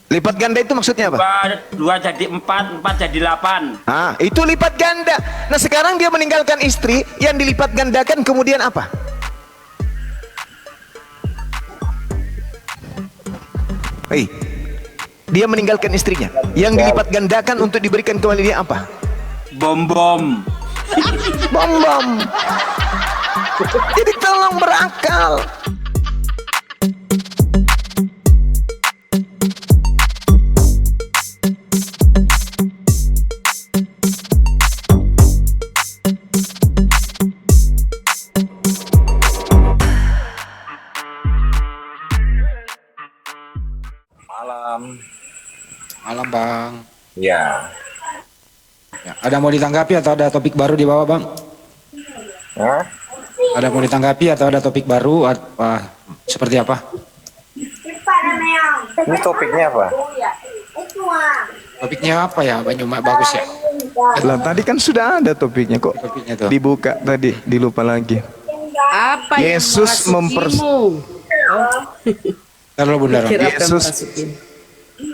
Lipat ganda itu maksudnya apa? Dua jadi empat, empat jadi 8. Ah, itu lipat ganda. Nah, sekarang dia meninggalkan istri, yang dilipat gandakan kemudian apa? Hei, dia meninggalkan istrinya. Yang dilipat gandakan untuk diberikan kembali dia apa? Bom-bom. Bom-bom. Jadi tolong berakal. Malam. Malam Bang. Ya. Ya, ada mau ditanggapi atau ada topik baru di bawah Bang? Hah? Ada mau ditanggapi atau ada topik baru? Seperti apa? Ini topiknya apa? Topiknya apa ya Bang Cuma bagus ya? Lah, tadi kan sudah ada topiknya kok. Topiknya tuh. Dibuka tadi, dilupa lagi. Apa Yesus Taruh Bunda.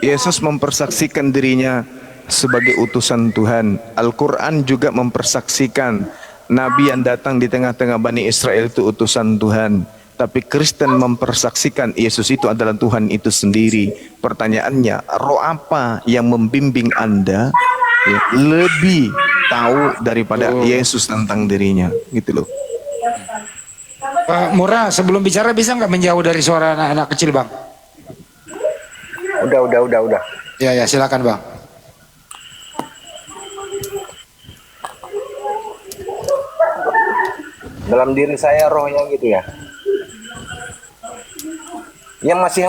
Yesus mempersaksikan dirinya sebagai utusan Tuhan. Al-Quran juga mempersaksikan Nabi yang datang di tengah-tengah Bani Israel itu utusan Tuhan. Tapi Kristen mempersaksikan Yesus itu adalah Tuhan itu sendiri. Pertanyaannya, roh apa yang membimbing Anda ya, lebih tahu daripada Yesus tentang dirinya? Gitu loh. Pak Murah, sebelum bicara bisa nggak menjauh dari suara anak-anak kecil Bang? Udah. Ya silakan Bang. Dalam diri saya rohnya gitu ya. Yang masih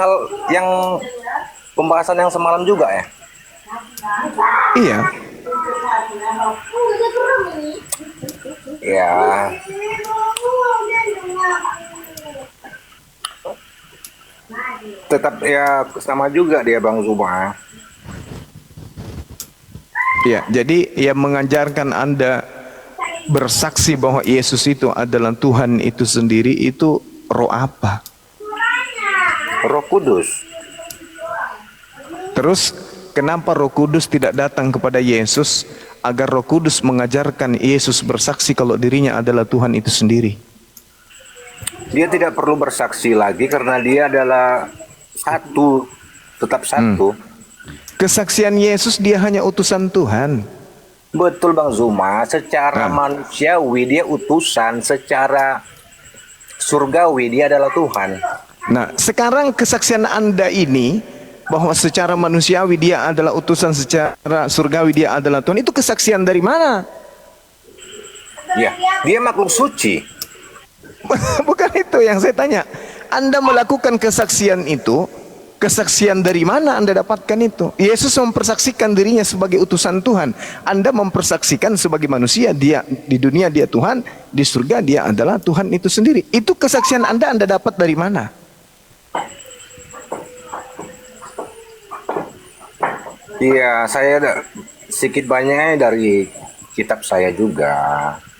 yang pembahasan yang semalam juga ya. Iya. Ya. Tetap ya sama juga dia Bang Zuma. Ya, jadi yang mengajarkan Anda bersaksi bahwa Yesus itu adalah Tuhan itu sendiri itu roh apa? Roh Kudus. Terus kenapa Roh Kudus tidak datang kepada Yesus agar Roh Kudus mengajarkan Yesus bersaksi kalau dirinya adalah Tuhan itu sendiri? Dia tidak perlu bersaksi lagi karena dia adalah satu, tetap satu. Kesaksian Yesus dia hanya utusan Tuhan. Betul Bang Zuma, secara manusiawi dia utusan, secara surgawi dia adalah Tuhan. Nah, sekarang kesaksian Anda ini bahwa secara manusiawi dia adalah utusan, secara surgawi dia adalah Tuhan, itu kesaksian dari mana? Ya, dia makhluk suci. Bukan itu yang saya tanya. Anda melakukan kesaksian itu, kesaksian dari mana Anda dapatkan itu? Yesus mempersaksikan dirinya sebagai utusan Tuhan. Anda mempersaksikan sebagai manusia, dia di dunia dia Tuhan, di surga dia adalah Tuhan itu sendiri. Itu kesaksian Anda dapat dari mana? Iya, saya sedikit banyaknya dari kitab saya juga.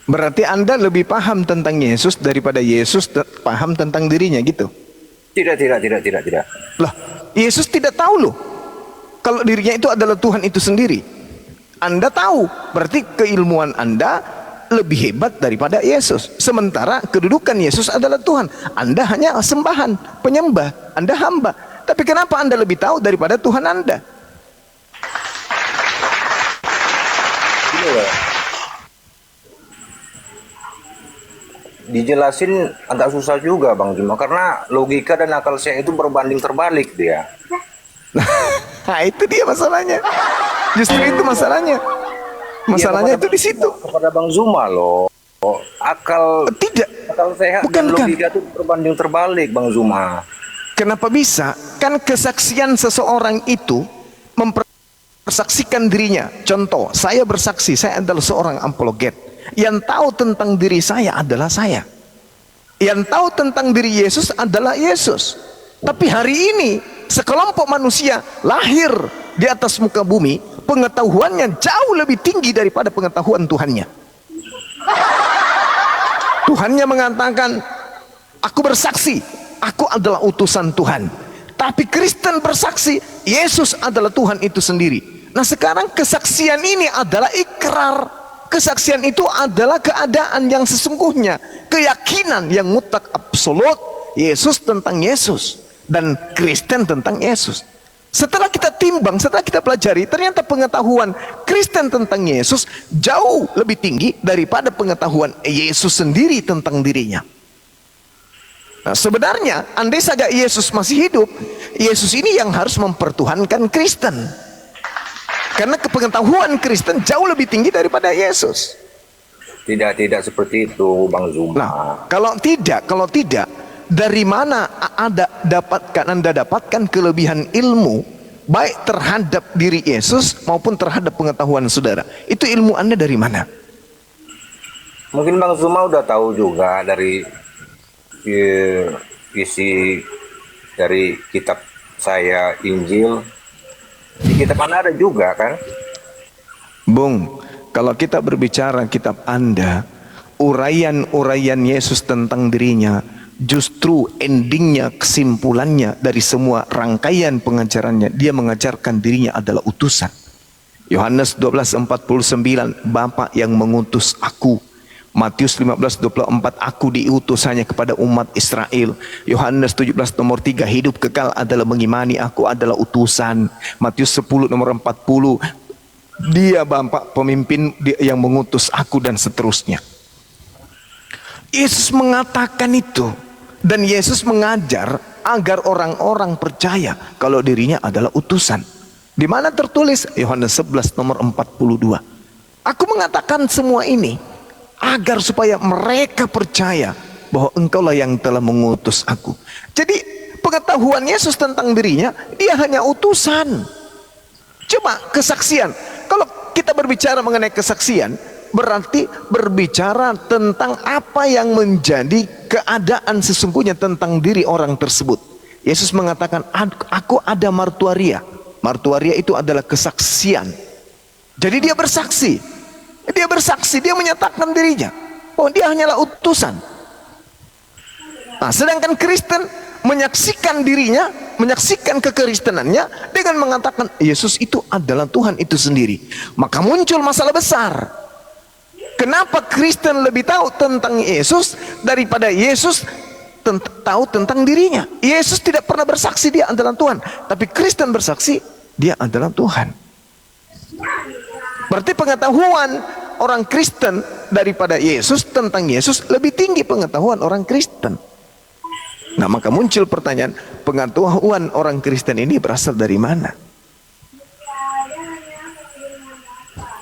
Berarti Anda lebih paham tentang Yesus daripada Yesus paham tentang dirinya gitu? Tidak. Lah, Yesus tidak tahu loh kalau dirinya itu adalah Tuhan itu sendiri. Anda tahu, berarti keilmuan Anda lebih hebat daripada Yesus. Sementara kedudukan Yesus adalah Tuhan. Anda hanya sembahan, penyembah, Anda hamba. Tapi kenapa Anda lebih tahu daripada Tuhan Anda? Gini loh. Dijelasin agak susah juga Bang Juma karena logika dan akal saya itu berbanding terbalik dia. Nah, itu dia masalahnya. Justru itu masalahnya. Masalahnya itu di situ. Kepada Bang Zuma loh. Akal Tidak. akal sehat dan logika itu berbanding terbalik Bang Zuma. Kenapa bisa? Kan kesaksian seseorang itu mempersaksikan dirinya. Contoh, saya bersaksi, saya adalah seorang apologet. Yang tahu tentang diri saya adalah saya. Yang tahu tentang diri Yesus adalah Yesus. Tapi hari ini sekelompok manusia lahir di atas muka bumi, pengetahuannya jauh lebih tinggi daripada pengetahuan Tuhannya. Tuhannya mengatakan, aku bersaksi, aku adalah utusan Tuhan. Tapi Kristen bersaksi Yesus adalah Tuhan itu sendiri. Nah sekarang kesaksian ini adalah ikrar. Kesaksian itu adalah keadaan yang sesungguhnya, keyakinan yang mutlak absolut Yesus tentang Yesus dan Kristen tentang Yesus. Setelah kita timbang, setelah kita pelajari, ternyata pengetahuan Kristen tentang Yesus jauh lebih tinggi daripada pengetahuan Yesus sendiri tentang dirinya. Nah, sebenarnya andai saja Yesus masih hidup, Yesus ini yang harus mempertuhankan Kristen. Karena pengetahuan Kristen jauh lebih tinggi daripada Yesus. Tidak seperti itu, Bang Zuma. Nah, kalau tidak, dari mana Anda dapatkan kelebihan ilmu baik terhadap diri Yesus maupun terhadap pengetahuan saudara? Itu ilmu Anda dari mana? Mungkin Bang Zuma udah tahu juga dari isi dari kitab saya Injil. Di kitab Anda ada juga kan? Bung, kalau kita berbicara kitab Anda, uraian-uraian Yesus tentang dirinya, justru endingnya, kesimpulannya dari semua rangkaian pengajarannya, dia mengajarkan dirinya adalah utusan. Yohanes 12:49, Bapa yang mengutus aku. Matius 15:24, aku diutus hanya kepada umat Israel. Yohanes 17 nomor 3, hidup kekal adalah mengimani aku adalah utusan. Matius 10 nomor 40, dia Bapa pemimpin yang mengutus aku, dan seterusnya. Yesus mengatakan itu, dan Yesus mengajar agar orang-orang percaya kalau dirinya adalah utusan. Di mana tertulis? Yohanes 11 nomor 42. Aku mengatakan semua ini agar supaya mereka percaya bahwa engkaulah yang telah mengutus aku. Jadi pengetahuan Yesus tentang dirinya, dia hanya utusan. Cuma kesaksian. Kalau kita berbicara mengenai kesaksian, berarti berbicara tentang apa yang menjadi keadaan sesungguhnya tentang diri orang tersebut. Yesus mengatakan, aku ada martuaria. Martuaria itu adalah kesaksian. Jadi dia bersaksi. Dia bersaksi, dia menyatakan dirinya. Oh, dia hanyalah utusan. Nah, sedangkan Kristen menyaksikan dirinya, menyaksikan kekristenannya dengan mengatakan Yesus itu adalah Tuhan itu sendiri. Maka muncul masalah besar. Kenapa Kristen lebih tahu tentang Yesus daripada Yesus tahu tentang dirinya? Yesus tidak pernah bersaksi dia adalah Tuhan, tapi Kristen bersaksi dia adalah Tuhan. Berarti pengetahuan orang Kristen daripada Yesus tentang Yesus lebih tinggi pengetahuan orang Kristen. Nah, maka muncul pertanyaan, pengetahuan orang Kristen ini berasal dari mana?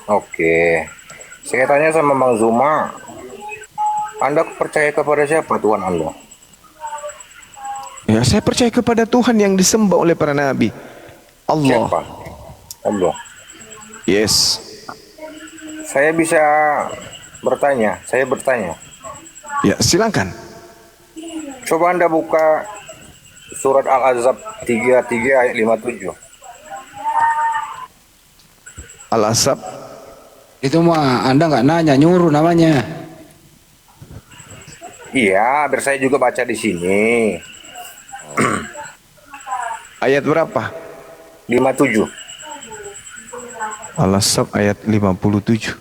Oke. Saya tanya sama Bang Zuma, Anda percaya kepada siapa Tuhan Anda? Ya, saya percaya kepada Tuhan yang disembah oleh para nabi. Allah. Siapa? Allah. Yes. Saya bisa bertanya, Ya, silakan. Coba Anda buka surat Al-Ahzab 33 ayat 57. Al-Ahzab. Itu mah Anda nggak nanya, nyuruh namanya. Iya, biar saya juga baca di sini. Ayat berapa? 57. Al-Ahzab ayat 57.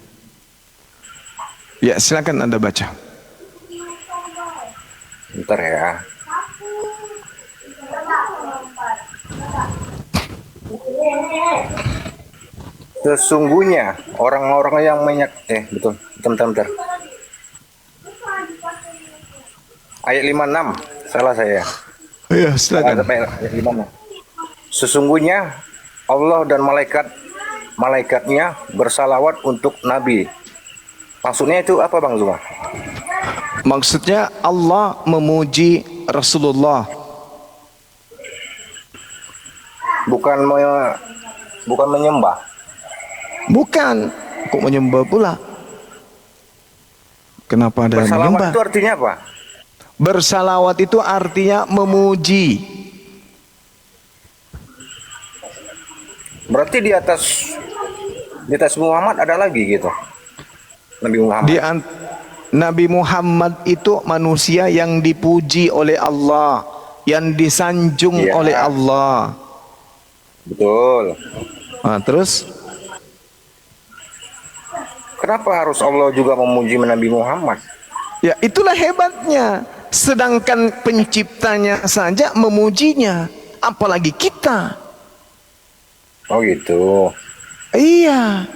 Ya, silakan Anda baca. Bentar ya. Sesungguhnya orang-orang yang betul. Bentar. Ayat 56. Salah saya. Ya, silakan. Ayat 56. Sesungguhnya Allah dan malaikatnya bersalawat untuk Nabi. Maksudnya itu apa Bang Zuma? Maksudnya Allah memuji Rasulullah. Bukan menyembah. Bukan. Kok menyembah pula? Kenapa ada Bersalawat menyembah? itu artinya apa? Bersalawat itu artinya memuji. Berarti di atas Muhammad ada lagi gitu. Nabi Muhammad. Nabi Muhammad itu manusia yang dipuji oleh Allah. yang disanjung Iya. oleh Allah. Betul. Nah, terus Kenapa harus Allah juga memuji Nabi Muhammad? ya itulah hebatnya. Sedangkan penciptanya saja memujinya, apalagi kita. Oh gitu. Iya.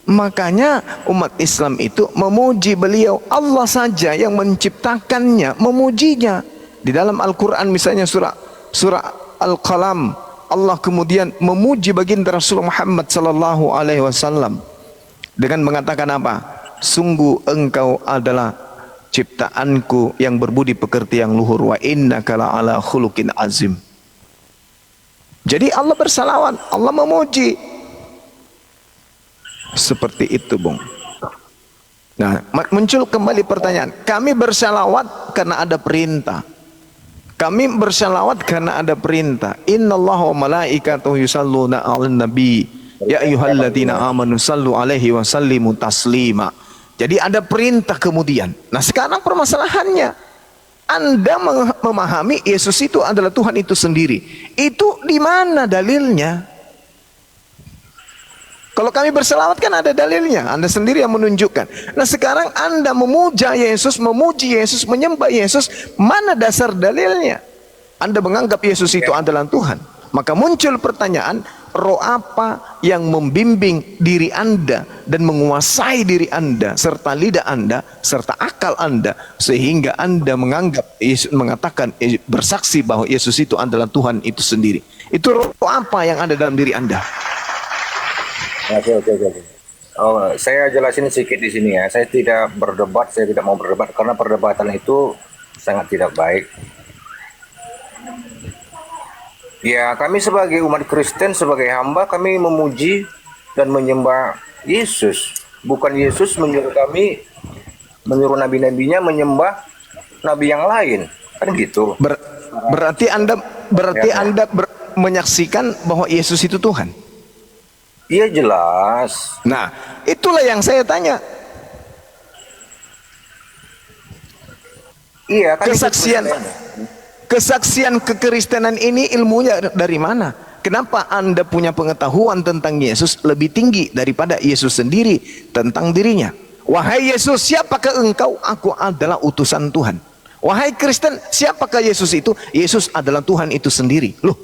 Makanya umat Islam itu memuji beliau. Allah saja yang menciptakannya, memujinya. Di dalam Al-Quran misalnya surah Al-Qalam, Allah kemudian memuji baginda Rasulullah Muhammad sallallahu alaihi wasallam dengan mengatakan apa? Sungguh engkau adalah ciptaanku yang berbudi pekerti yang luhur, wa innaka la'ala khuluqin azim. Jadi Allah bersalawat, Allah memuji. Seperti itu, Bung. Nah, muncul kembali pertanyaan. Kami bersalawat karena ada perintah. Kami bersalawat karena ada perintah. Innallaha wa malaikatahu yusalluna 'alan nabi. Ya ayyuhalladzina amanu sallu alaihi wa sallimu taslima. Jadi ada perintah kemudian. Nah, sekarang permasalahannya, Anda memahami Yesus itu adalah Tuhan itu sendiri. Itu di mana dalilnya? Kalau kami berselawat kan ada dalilnya. Anda sendiri yang menunjukkan. Nah, sekarang Anda memuja Yesus, memuji Yesus, menyembah Yesus. Mana dasar dalilnya? Anda menganggap Yesus itu adalah Tuhan. Maka muncul pertanyaan, roh apa yang membimbing diri Anda dan menguasai diri Anda serta lidah Anda serta akal Anda sehingga Anda menganggap Yesus mengatakan bersaksi bahwa Yesus itu adalah Tuhan itu sendiri. Itu roh apa yang ada dalam diri Anda? Oke. Oh, saya jelasin sedikit di sini ya. Saya tidak berdebat, saya tidak mau berdebat karena perdebatan itu sangat tidak baik. Ya, kami sebagai umat Kristen, sebagai hamba, kami memuji dan menyembah Yesus. Bukan Yesus menyuruh kami, menyuruh nabi-nabinya menyembah nabi yang lain. Kan gitu. Berarti Anda menyaksikan bahwa Yesus itu Tuhan. Iya jelas. Nah, itulah yang saya tanya. Iya, kan kesaksian kekristenan ini ilmunya dari mana? Kenapa Anda punya pengetahuan tentang Yesus lebih tinggi daripada Yesus sendiri tentang dirinya? Wahai Yesus, siapakah engkau? Aku adalah utusan Tuhan. Wahai Kristen, siapakah Yesus itu? Yesus adalah Tuhan itu sendiri. Loh,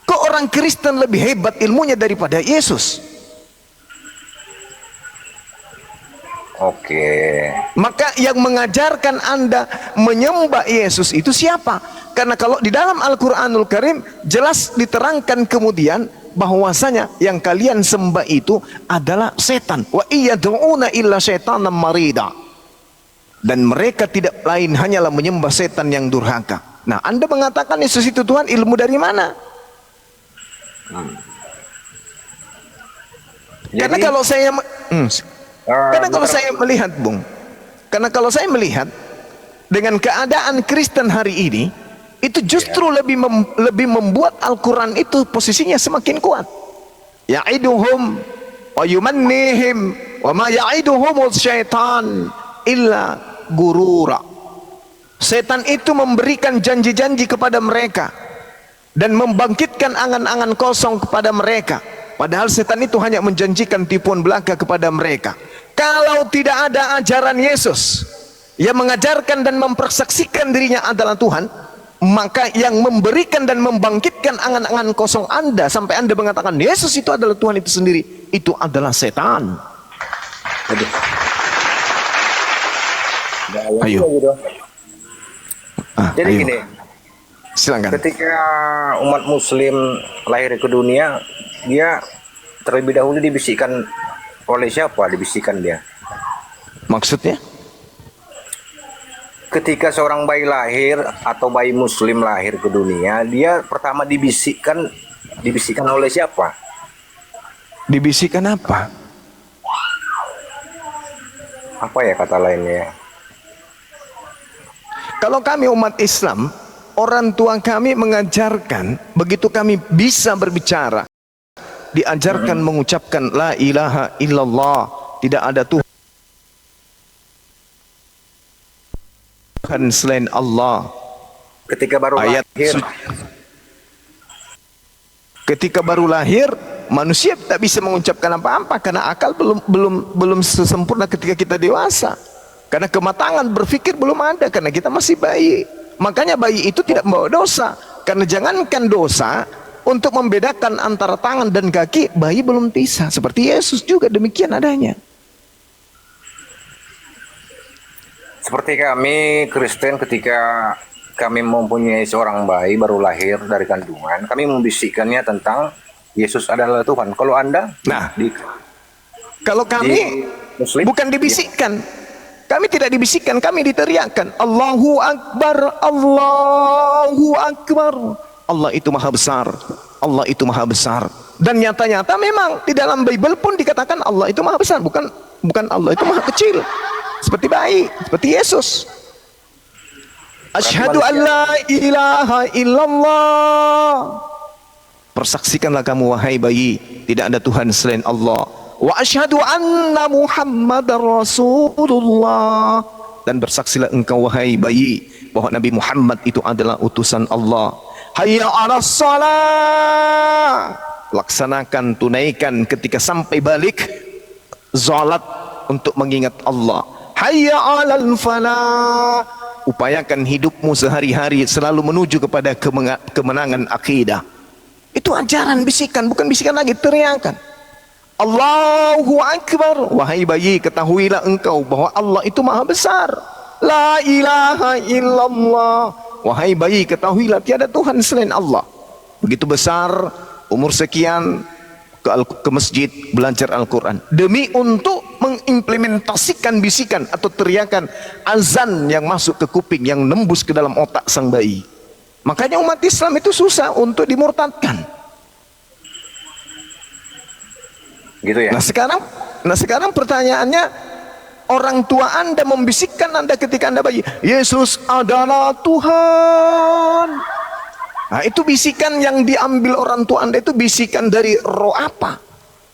kok orang Kristen lebih hebat ilmunya daripada Yesus? Oke. Maka yang mengajarkan Anda menyembah Yesus itu siapa? Karena kalau di dalam Al-Quranul Karim jelas diterangkan kemudian bahwasanya yang kalian sembah itu adalah setan. Wa iyad'una illa syaitanam marida. Dan mereka tidak lain hanyalah menyembah setan yang durhaka. Nah, Anda mengatakan Yesus itu Tuhan, ilmu dari mana? Karena kalau saya melihat, Bung, karena kalau saya melihat dengan keadaan Kristen hari ini, itu justru lebih membuat Al-Quran itu posisinya semakin kuat. Ya'iduhum wa yumannihim wa ma ya'iduhumul syaitan illa gurura. Setan itu memberikan janji-janji kepada mereka dan membangkitkan angan-angan kosong kepada mereka. Padahal setan itu hanya menjanjikan tipuan belaka kepada mereka. Kalau tidak ada ajaran Yesus yang mengajarkan dan mempersaksikan dirinya adalah Tuhan, maka yang memberikan dan membangkitkan angan-angan kosong Anda sampai Anda mengatakan Yesus itu adalah Tuhan itu sendiri, itu adalah setan. Ayo. Jadi ayo. gini, Silakan. ketika umat Muslim lahir ke dunia, dia terlebih dahulu dibisikkan oleh siapa? Dibisikkan dia. Maksudnya? Ketika seorang bayi lahir atau bayi Muslim lahir ke dunia, dia pertama dibisikkan oleh siapa? Dibisikkan apa? Apa ya kata lainnya? Kalau kami umat Islam, orang tua kami mengajarkan, begitu kami bisa berbicara, diajarkan mengucapkan la ilaha illallah, tidak ada Tuhan selain Allah. Ketika baru Ayat lahir. ketika baru lahir, manusia tak bisa mengucapkan apa-apa karena akal belum sesempurna ketika kita dewasa. Karena kematangan berpikir belum ada karena kita masih bayi. Makanya bayi itu tidak membawa dosa. Karena jangankan dosa, untuk membedakan antara tangan dan kaki, bayi belum bisa. Seperti Yesus juga demikian adanya. Seperti kami Kristen ketika kami mempunyai seorang bayi baru lahir dari kandungan, kami membisikkannya tentang Yesus adalah Tuhan. Kalau Anda Nah, di kalau kami Muslim bukan dibisikkan, kami tidak dibisikkan, kami diteriakkan. Allahu Akbar, Allahu Akbar. Allah itu maha besar, Allah itu maha besar. Dan nyata-nyata memang di dalam Bible pun dikatakan Allah itu maha besar, bukan Allah itu maha kecil. Seperti bayi, seperti Yesus. Asyhadu an la ilaha illallah. Persaksikanlah kamu wahai bayi, tidak ada Tuhan selain Allah. Wa asyhadu anna Muhammadar Rasulullah. Dan bersaksilah engkau wahai bayi bahwa Nabi Muhammad itu adalah utusan Allah. Hayya 'alas shalah. Laksanakan, tunaikan ketika sampai balik salat untuk mengingat Allah. Hayya 'alal falah. Upayakan hidupmu sehari-hari selalu menuju kepada kemenangan akidah. Itu ajaran bisikan, bukan bisikan lagi, teriakan. Allahu Akbar. Wahai bayi, ketahuilah engkau bahwa Allah itu maha besar. La ilaha illallah. Wahai bayi, ketahuilah tiada Tuhan selain Allah. Begitu besar, umur sekian, ke masjid belajar Al-Quran demi untuk mengimplementasikan bisikan atau teriakan azan yang masuk ke kuping, yang nembus ke dalam otak sang bayi. Makanya umat Islam itu susah untuk dimurtadkan. gitu ya. Nah sekarang pertanyaannya, orang tua Anda membisikkan Anda ketika Anda bayi, Yesus adalah Tuhan. Nah itu bisikan yang diambil orang tua Anda, itu bisikan dari roh apa?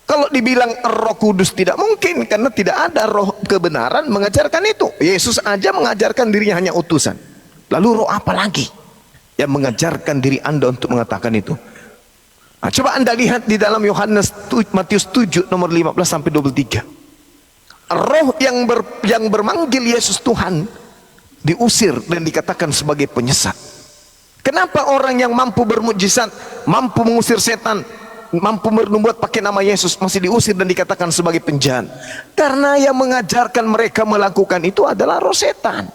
Kalau dibilang Roh Kudus tidak mungkin, karena tidak ada roh kebenaran mengajarkan itu. Yesus aja mengajarkan dirinya hanya utusan. Lalu roh apa lagi yang mengajarkan diri Anda untuk mengatakan itu? Nah, coba Anda lihat di dalam Matius 7 nomor 15 sampai 23. Roh yang bermanggil Yesus Tuhan diusir dan dikatakan sebagai penyesat. Kenapa orang yang mampu bermujizat, mampu mengusir setan, mampu membuat pakai nama Yesus masih diusir dan dikatakan sebagai penjahat? Karena yang mengajarkan mereka melakukan itu adalah roh setan.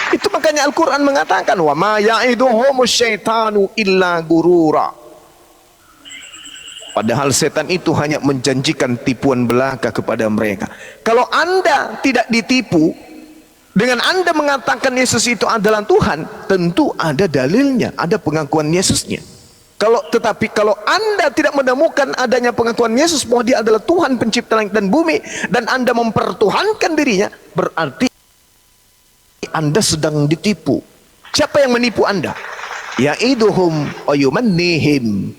Itu makanya Al-Quran mengatakan, wa ma ya'iduhumus syaitanu illa gurura. Padahal setan itu hanya menjanjikan tipuan belaka kepada mereka. Kalau Anda tidak ditipu dengan Anda mengatakan Yesus itu adalah Tuhan, tentu ada dalilnya, ada pengakuan Yesusnya. Tetapi kalau Anda tidak menemukan adanya pengakuan Yesus bahwa Dia adalah Tuhan pencipta langit dan bumi, dan Anda mempertuhankan dirinya, berarti Anda sedang ditipu. Siapa yang menipu Anda? Ya'iduhum wa yumannihim.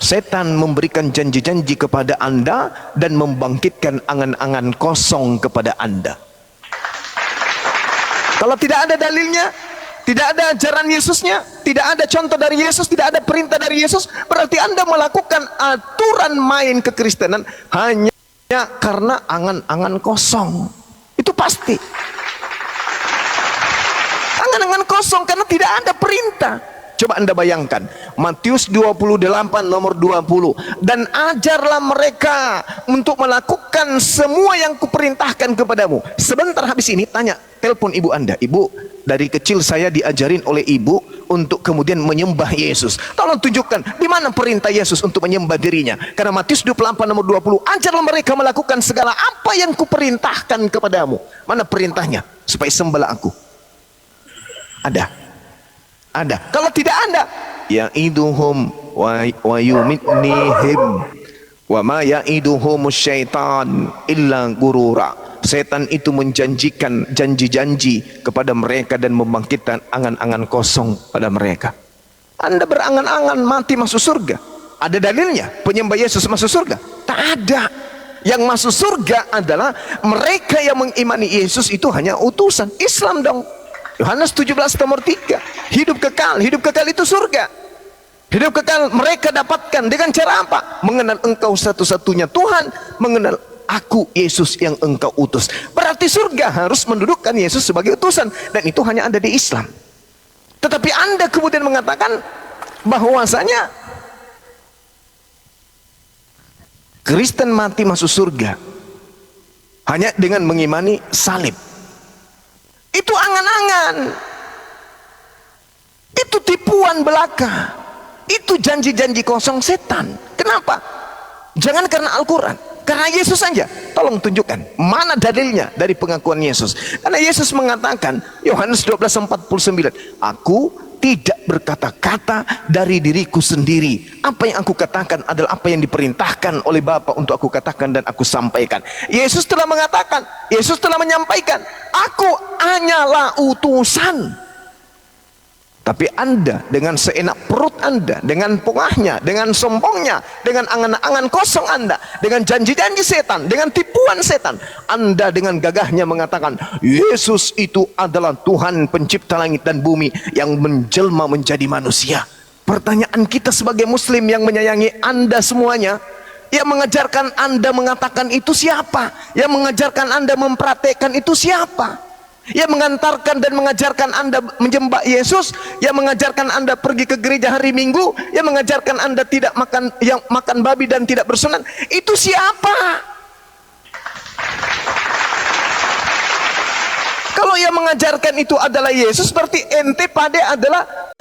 Setan memberikan janji-janji kepada Anda dan membangkitkan angan-angan kosong kepada Anda. Kalau tidak ada dalilnya, tidak ada ajaran Yesusnya, tidak ada contoh dari Yesus, tidak ada perintah dari Yesus, berarti Anda melakukan aturan main kekristenan hanya karena angan-angan kosong. Itu pasti. Angan-angan kosong karena tidak ada perintah. Coba Anda bayangkan, Matius 28 nomor 20. Dan ajarlah mereka untuk melakukan semua yang kuperintahkan kepadamu. Sebentar habis ini tanya, telepon ibu Anda. Ibu, dari kecil saya diajarin oleh ibu untuk kemudian menyembah Yesus. Tolong tunjukkan, di mana perintah Yesus untuk menyembah dirinya? Karena Matius 28 nomor 20, ajarlah mereka melakukan segala apa yang kuperintahkan kepadamu. Mana perintahnya? Supaya sembahlah aku. Ada. Kalau tidak ada, ya'iduhum wa yumitnihim wa ma ya'iduhumus syaitan illa gurura. Setan itu menjanjikan janji-janji kepada mereka dan membangkitkan angan-angan kosong pada mereka. Anda berangan-angan mati masuk surga. Ada dalilnya penyembah Yesus masuk surga? Tak ada. Yang masuk surga adalah mereka yang mengimani Yesus itu hanya utusan. Islam dong. Yohanes 17 nomor 3. Hidup kekal itu surga. Hidup kekal mereka dapatkan dengan cara apa? Mengenal engkau satu-satunya Tuhan, mengenal aku Yesus yang engkau utus. Berarti surga harus mendudukkan Yesus sebagai utusan, dan itu hanya ada di Islam. Tetapi Anda kemudian mengatakan bahwasanya Kristen mati masuk surga hanya dengan mengimani salib. Itu angan-angan, itu tipuan belaka, itu janji-janji kosong setan. Kenapa? Jangan karena Al-Quran, karena Yesus saja. Tolong tunjukkan mana dalilnya dari pengakuan Yesus. Karena Yesus mengatakan, Yohanes 12:49, aku tidak berkata-kata dari diriku sendiri. Apa yang aku katakan adalah apa yang diperintahkan oleh Bapa untuk aku katakan dan aku sampaikan. Yesus telah mengatakan, Yesus telah menyampaikan, aku hanyalah utusan. Tapi Anda dengan seenak perut Anda, dengan pongahnya, dengan sombongnya, dengan angan-angan kosong Anda, dengan janji-janji setan, dengan tipuan setan, Anda dengan gagahnya mengatakan Yesus itu adalah Tuhan pencipta langit dan bumi yang menjelma menjadi manusia. Pertanyaan kita sebagai muslim yang menyayangi Anda semuanya, yang mengajarkan Anda mengatakan itu siapa? Yang mengajarkan Anda mempraktekkan itu siapa? Yang mengantarkan dan mengajarkan Anda menyembah Yesus, yang mengajarkan Anda pergi ke gereja hari Minggu, yang mengajarkan Anda tidak makan, yang makan babi dan tidak bersunat, itu siapa? Kalau yang mengajarkan itu adalah Yesus, berarti ente pada adalah